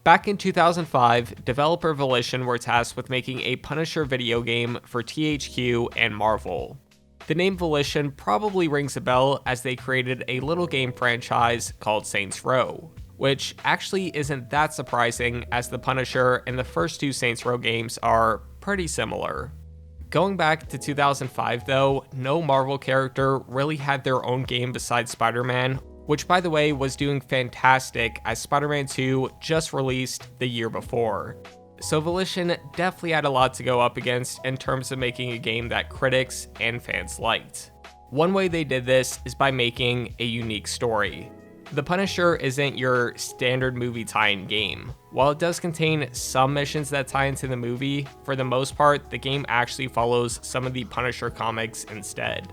Back in 2005, developer Volition were tasked with making a Punisher video game for THQ and Marvel. The name Volition probably rings a bell as they created a little game franchise called Saints Row, which actually isn't that surprising as the Punisher and the first two Saints Row games are pretty similar. Going back to 2005 though, no Marvel character really had their own game besides Spider-Man, which by the way was doing fantastic as Spider-Man 2 just released the year before. So Volition definitely had a lot to go up against in terms of making a game that critics and fans liked. One way they did this is by making a unique story. The Punisher isn't your standard movie tie-in game. While it does contain some missions that tie into the movie, for the most part, the game actually follows some of the Punisher comics instead.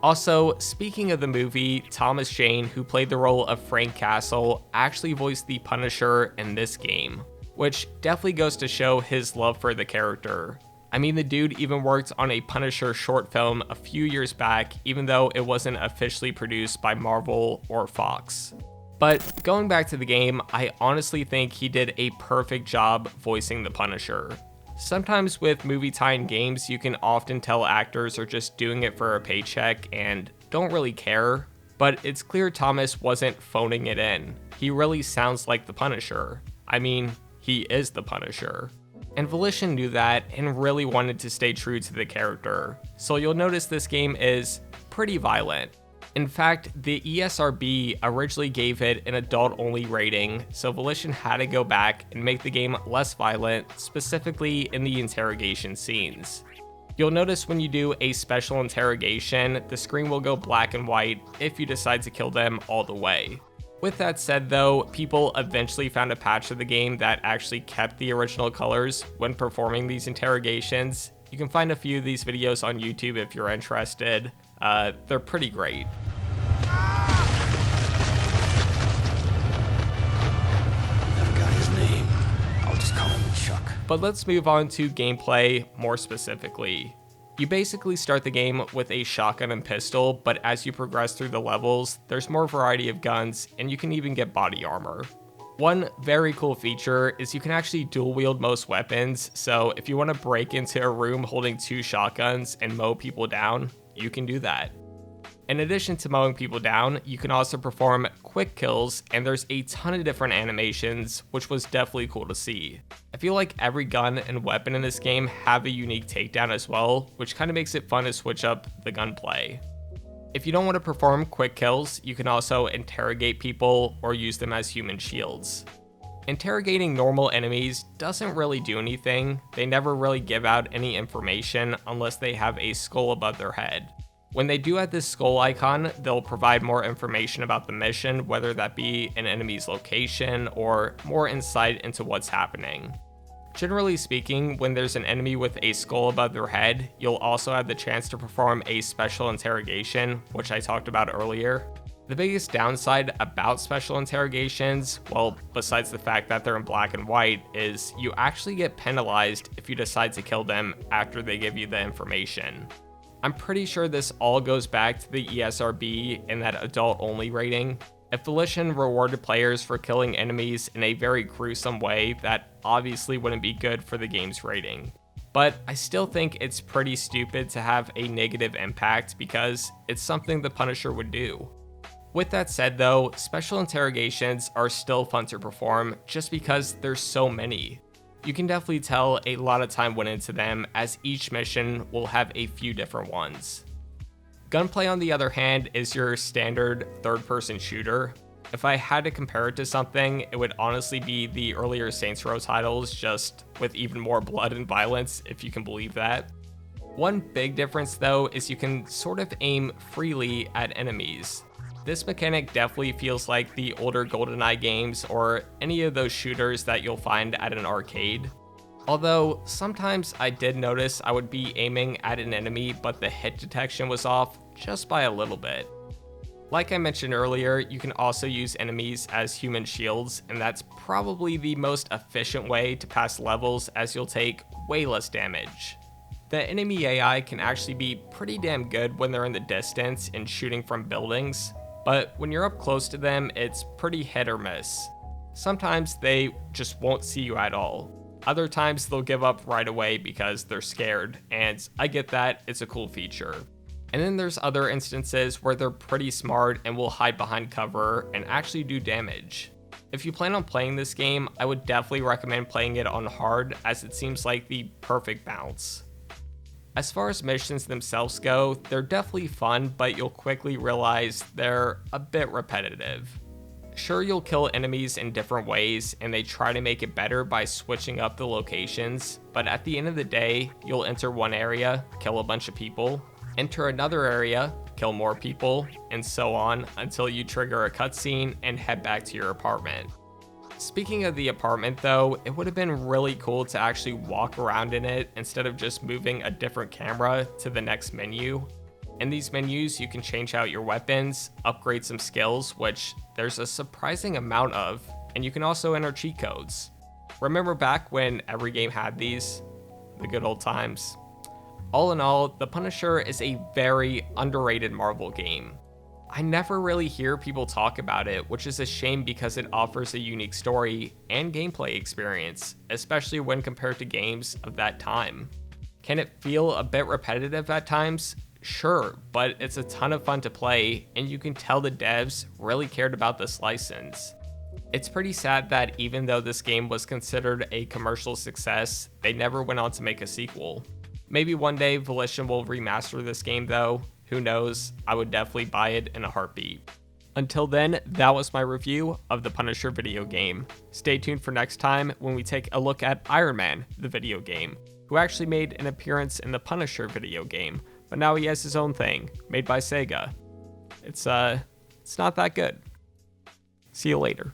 Also, speaking of the movie, Thomas Jane, who played the role of Frank Castle, actually voiced the Punisher in this game, which definitely goes to show his love for the character. I mean, the dude even worked on a Punisher short film a few years back, even though it wasn't officially produced by Marvel or Fox. But going back to the game, I honestly think he did a perfect job voicing the Punisher. Sometimes with movie tie-in games, you can often tell actors are just doing it for a paycheck and don't really care, but it's clear Thomas wasn't phoning it in. He really sounds like the Punisher. I mean, he is the Punisher. And Volition knew that and really wanted to stay true to the character, so you'll notice this game is pretty violent. In fact, the ESRB originally gave it an adult-only rating, so Volition had to go back and make the game less violent, specifically in the interrogation scenes. You'll notice when you do a special interrogation, the screen will go black and white if you decide to kill them all the way. With that said though, people eventually found a patch of the game that actually kept the original colors when performing these interrogations. You can find a few of these videos on YouTube if you're interested. They're pretty great. Never got his name. I'll just call him Chuck. But let's move on to gameplay more specifically. You basically start the game with a shotgun and pistol, but as you progress through the levels, there's more variety of guns, and you can even get body armor. One very cool feature is you can actually dual wield most weapons, so if you want to break into a room holding two shotguns and mow people down, you can do that. In addition to mowing people down, you can also perform quick kills, and there's a ton of different animations, which was definitely cool to see. I feel like every gun and weapon in this game have a unique takedown as well, which kind of makes it fun to switch up the gunplay. If you don't want to perform quick kills, you can also interrogate people or use them as human shields. Interrogating normal enemies doesn't really do anything. They never really give out any information unless they have a skull above their head. When they do add this skull icon, they'll provide more information about the mission, whether that be an enemy's location or more insight into what's happening. Generally speaking, when there's an enemy with a skull above their head, you'll also have the chance to perform a special interrogation, which I talked about earlier. The biggest downside about special interrogations, well, besides the fact that they're in black and white, is you actually get penalized if you decide to kill them after they give you the information. I'm pretty sure this all goes back to the ESRB and that adult-only rating. If Volition rewarded players for killing enemies in a very gruesome way, that obviously wouldn't be good for the game's rating. But I still think it's pretty stupid to have a negative impact because it's something the Punisher would do. With that said though, special interrogations are still fun to perform just because there's so many. You can definitely tell a lot of time went into them as each mission will have a few different ones. Gunplay on the other hand is your standard third-person shooter. If I had to compare it to something, it would honestly be the earlier Saints Row titles, just with even more blood and violence, if you can believe that. One big difference though is you can sort of aim freely at enemies. This mechanic definitely feels like the older GoldenEye games or any of those shooters that you'll find at an arcade. Although, sometimes I did notice I would be aiming at an enemy but the hit detection was off just by a little bit. Like I mentioned earlier, you can also use enemies as human shields, and that's probably the most efficient way to pass levels as you'll take way less damage. The enemy AI can actually be pretty damn good when they're in the distance and shooting from buildings, but when you're up close to them, it's pretty hit or miss. Sometimes they just won't see you at all. Other times they'll give up right away because they're scared, and I get that, it's a cool feature. And then there's other instances where they're pretty smart and will hide behind cover and actually do damage. If you plan on playing this game, I would definitely recommend playing it on hard, as it seems like the perfect balance. As far as missions themselves go, they're definitely fun, but you'll quickly realize they're a bit repetitive. Sure, you'll kill enemies in different ways, and they try to make it better by switching up the locations, but at the end of the day, you'll enter one area, kill a bunch of people, enter another area, kill more people, and so on until you trigger a cutscene and head back to your apartment. Speaking of the apartment though, it would have been really cool to actually walk around in it instead of just moving a different camera to the next menu. In these menus, you can change out your weapons, upgrade some skills, which there's a surprising amount of, and you can also enter cheat codes. Remember back when every game had these? The good old times. All in all, The Punisher is a very underrated Marvel game. I never really hear people talk about it, which is a shame because it offers a unique story and gameplay experience, especially when compared to games of that time. Can it feel a bit repetitive at times? Sure, but it's a ton of fun to play, and you can tell the devs really cared about this license. It's pretty sad that even though this game was considered a commercial success, they never went on to make a sequel. Maybe one day Volition will remaster this game though. Who knows? I would definitely buy it in a heartbeat. Until then, that was my review of the Punisher video game. Stay tuned for next time when we take a look at Iron Man, the video game, who actually made an appearance in the Punisher video game, but now he has his own thing, made by Sega. It's not that good. See you later.